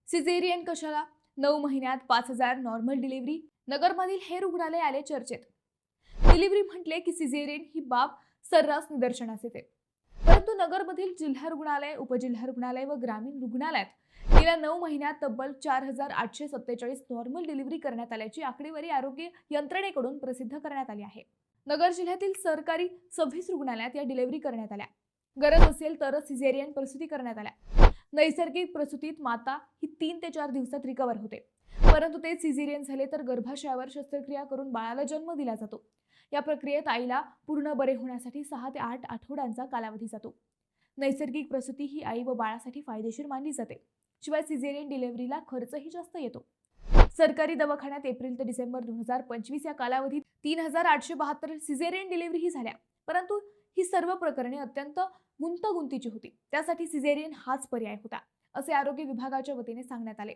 Caesarean कशाला? 9 महिन्यात 5,000 normal delivery. नगरमधील हे रुग्णालय आले चर्चेत. डिलिव्हरी म्हटले की सिझेरियन ही बाब सर्रास निदर्शनास येते. परंतु नगरमधील जिल्हा रुग्णालय, उपजिल्हा रुग्णालय व ग्रामीण रुग्णालयात गेल्या 9 महिन्यात तब्बल 4,847 नॉर्मल डिलिव्हरी करण्यात आल्याची आकडेवारी आरोग्य यंत्रणेकडून प्रसिद्ध करण्यात आली आहे. नगर जिल्ह्यातील सरकारी 26 रुग्णालयात या डिलिव्हरी करण्यात आल्या. गरज असेल तरच सिझेरियन प्रसूती करण्यात आल्या. नैसर्गिक प्रसूतीत माता ही 3 ते 4 दिवसात रिकव्हर होते. परंतु ते सिझेरियन झाले तर गर्भाशयावर शस्त्रक्रिया करून बाळाला जन्म दिला जातो. या प्रक्रियेत आईला पूर्ण बरे होण्यासाठी 6 ते 8 आठवड्यांचा कालावधी जातो. नैसर्गिक प्रसूती ही आई व बाळासाठी फायदेशीर मानली जाते. शिवाय सिझेरियन डिलिव्हरीला खर्चही जास्त येतो. सरकारी दवाखान्यात एप्रिल ते डिसेंबर 2025 या कालावधीत 3,872 सिझेरियन डिलिव्हरी झाल्या. परंतु ही सर्व प्रकरणे अत्यंत गुंतागुंतीची होती. त्यासाठी सिझेरियन हाच पर्याय होता, असे आरोग्य विभागाच्या वतीने सांगण्यात आले.